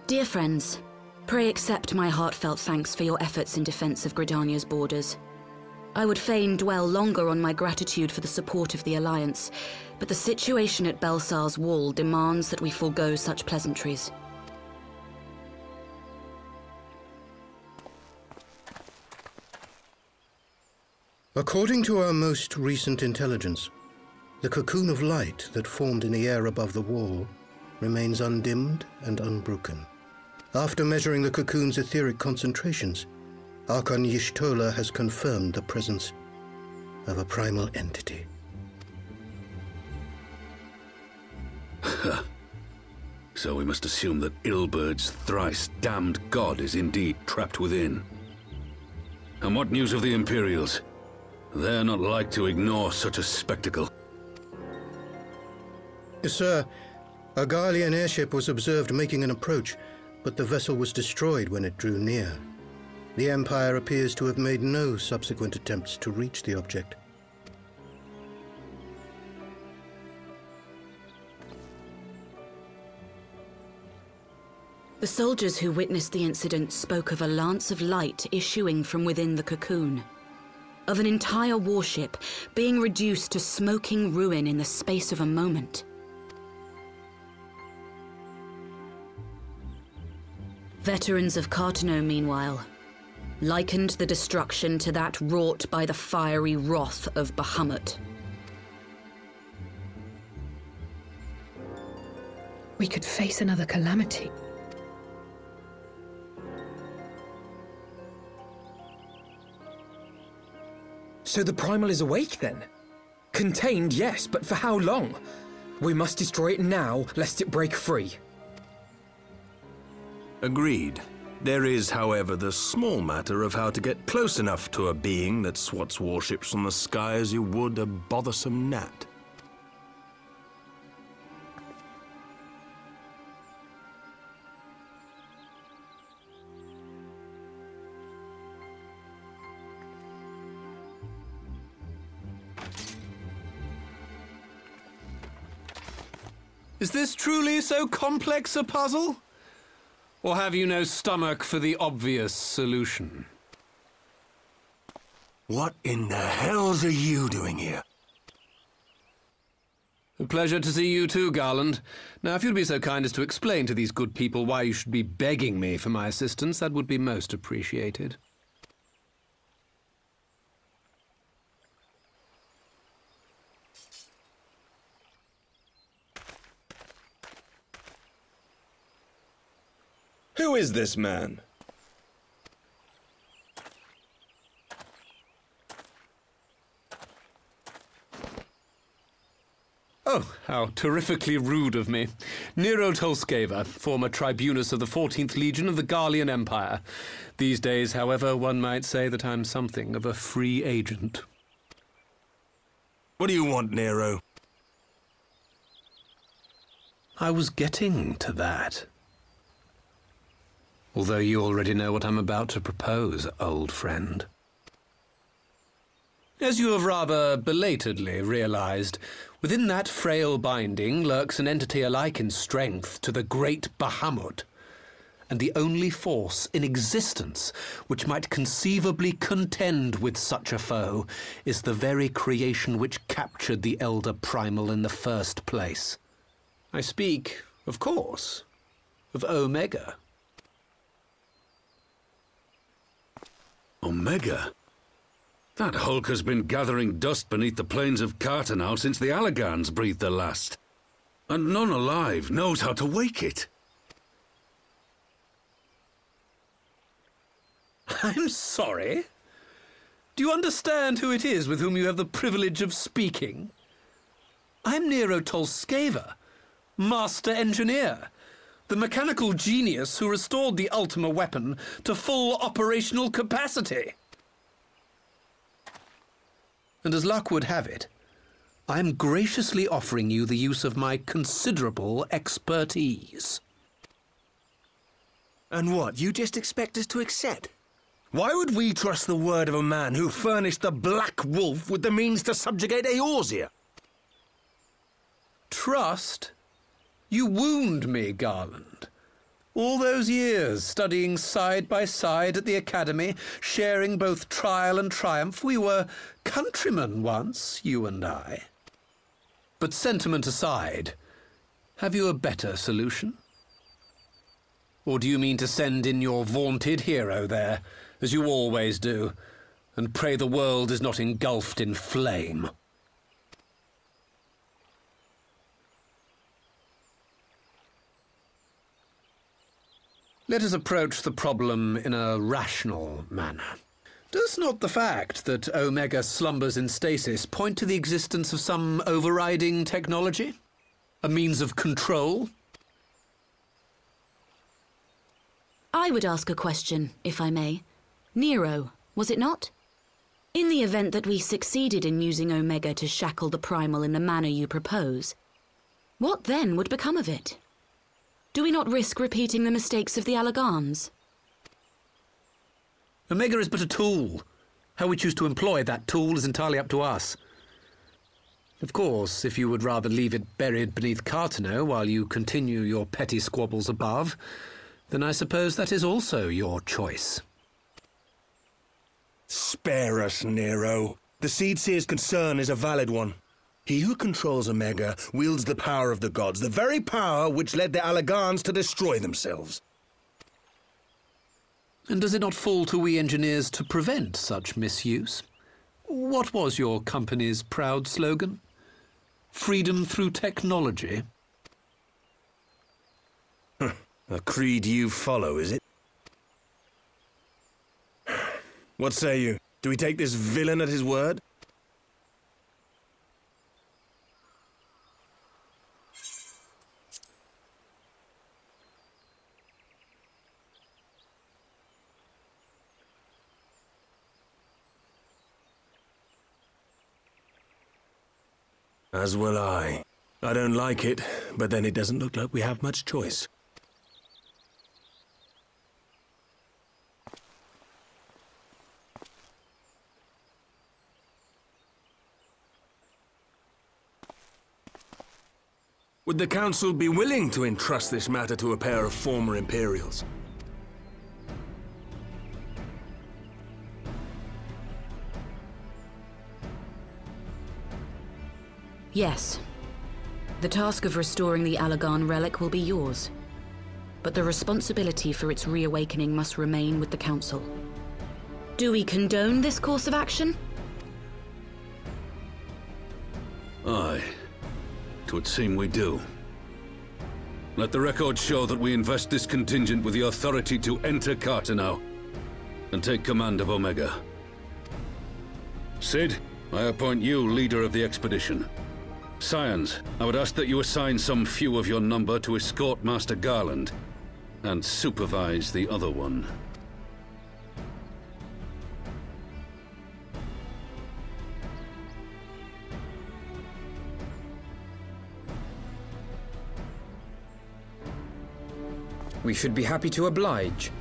Dear friends, pray accept my heartfelt thanks for your efforts in defense of Gridania's borders. I would fain dwell longer on my gratitude for the support of the Alliance, but the situation at Belsar's Wall demands that we forego such pleasantries. According to our most recent intelligence, the cocoon of light that formed in the air above the wall remains undimmed and unbroken. After measuring the cocoon's etheric concentrations, Archon Y'shtola has confirmed the presence of a primal entity. So we must assume that Ilbert's thrice damned god is indeed trapped within. And what news of the Imperials? They're not like to ignore such a spectacle. Yes, sir. A Garlean airship was observed making an approach, but the vessel was destroyed when it drew near. The Empire appears to have made no subsequent attempts to reach the object. The soldiers who witnessed the incident spoke of a lance of light issuing from within the cocoon, of an entire warship being reduced to smoking ruin in the space of a moment. Veterans of Cartano, meanwhile, likened the destruction to that wrought by the fiery wrath of Bahamut. We could face another calamity. So the Primal is awake then? Contained, yes, but for how long? We must destroy it now, lest it break free. Agreed. There is, however, the small matter of how to get close enough to a being that swats warships from the sky as you would a bothersome gnat. Is this truly so complex a puzzle? Or have you no stomach for the obvious solution? What in the hells are you doing here? A pleasure to see you too, Garland. Now, if you'd be so kind as to explain to these good people why you should be begging me for my assistance, that would be most appreciated. Who is this man? Oh, how terrifically rude of me. Nero Tolskeva, former tribunus of the 14th Legion of the Garlean Empire. These days, however, one might say that I'm something of a free agent. What do you want, Nero? I was getting to that. Although you already know what I'm about to propose, old friend. As you have rather belatedly realized, within that frail binding lurks an entity alike in strength to the great Bahamut, and the only force in existence which might conceivably contend with such a foe is the very creation which captured the Elder Primal in the first place. I speak, of course, of Omega. Omega? That hulk has been gathering dust beneath the plains of Cartanow since the Allagans breathed their last. And none alive knows how to wake it. I'm sorry? Do you understand who it is with whom you have the privilege of speaking? I'm Nero Tolskeva, Master Engineer, the mechanical genius who restored the Ultima weapon to full operational capacity. And as luck would have it, I'm graciously offering you the use of my considerable expertise. And what, you just expect us to accept? Why would we trust the word of a man who furnished the Black Wolf with the means to subjugate Eorzea? Trust? You wound me, Garland. All those years studying side by side at the Academy, sharing both trial and triumph, we were countrymen once, you and I. But sentiment aside, have you a better solution? Or do you mean to send in your vaunted hero there, as you always do, and pray the world is not engulfed in flame? Let us approach the problem in a rational manner. Does not the fact that Omega slumbers in stasis point to the existence of some overriding technology? A means of control? I would ask a question, if I may. Nero, was it not? In the event that we succeeded in using Omega to shackle the Primal in the manner you propose, what then would become of it? Do we not risk repeating the mistakes of the Allagans? Omega is but a tool. How we choose to employ that tool is entirely up to us. Of course, if you would rather leave it buried beneath Cartano while you continue your petty squabbles above, then I suppose that is also your choice. Spare us, Nero. The Seedseer's concern is a valid one. He who controls Omega wields the power of the gods, the very power which led the Allagans to destroy themselves. And does it not fall to we engineers to prevent such misuse? What was your company's proud slogan? Freedom through technology? A creed you follow, is it? What say you? Do we take this villain at his word? As will I. I don't like it, but then it doesn't look like we have much choice. Would the Council be willing to entrust this matter to a pair of former Imperials? Yes. The task of restoring the Allagan relic will be yours. But the responsibility for its reawakening must remain with the Council. Do we condone this course of action? Aye. 'Twould seem we do. Let the record show that we invest this contingent with the authority to enter Cartano and take command of Omega. Cid, I appoint you leader of the expedition. Scions, I would ask that you assign some few of your number to escort Master Garland and supervise the other one. We should be happy to oblige.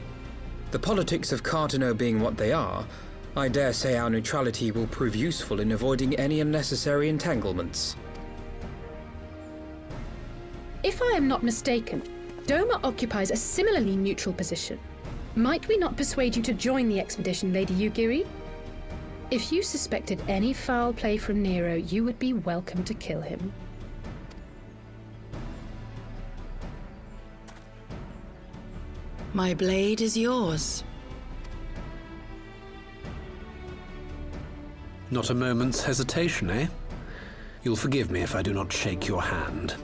The politics of Cartano being what they are, I dare say our neutrality will prove useful in avoiding any unnecessary entanglements. If I am not mistaken, Doma occupies a similarly neutral position. Might we not persuade you to join the expedition, Lady Yugiri? If you suspected any foul play from Nero, you would be welcome to kill him. My blade is yours. Not a moment's hesitation, eh? You'll forgive me if I do not shake your hand.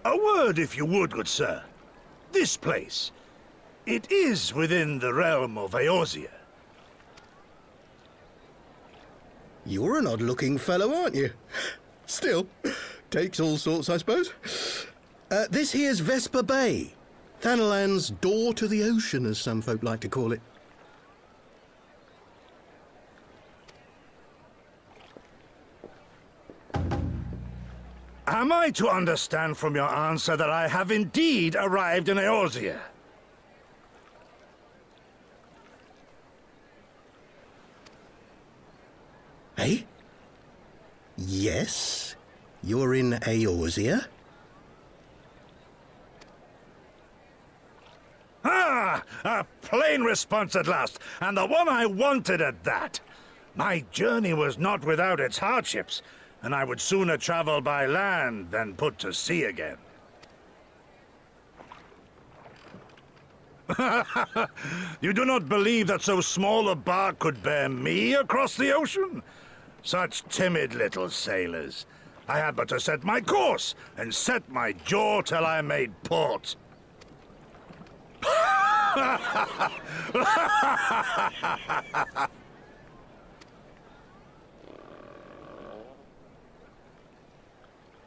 A word, if you would, good sir. This place, it is within the realm of Eorzea. You're an odd-looking fellow, aren't you? Still, takes all sorts, I suppose. This here's Vesper Bay. Thanalan's door to the ocean, as some folk like to call it. Am I to understand from your answer that I have indeed arrived in Eorzea? Eh? Yes, you're in Eorzea. Ah! A plain response at last, and the one I wanted at that. My journey was not without its hardships, and I would sooner travel by land than put to sea again. You do not believe that so small a bark could bear me across the ocean? Such timid little sailors. I had but to set my course and set my jaw till I made port.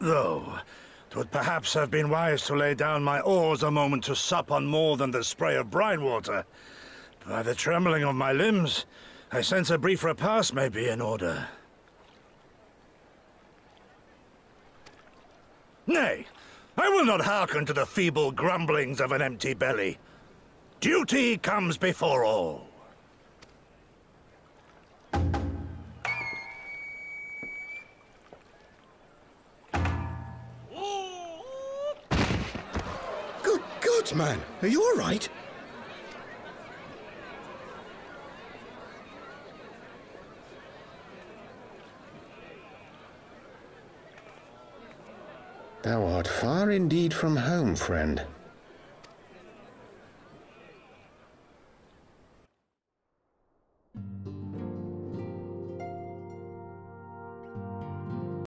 Though, 'twould perhaps have been wise to lay down my oars a moment to sup on more than the spray of brine water. By the trembling of my limbs, I sense a brief repast may be in order. Nay, I will not hearken to the feeble grumblings of an empty belly. Duty comes before all. Good God, man! Are you all right? Thou art far indeed from home, friend.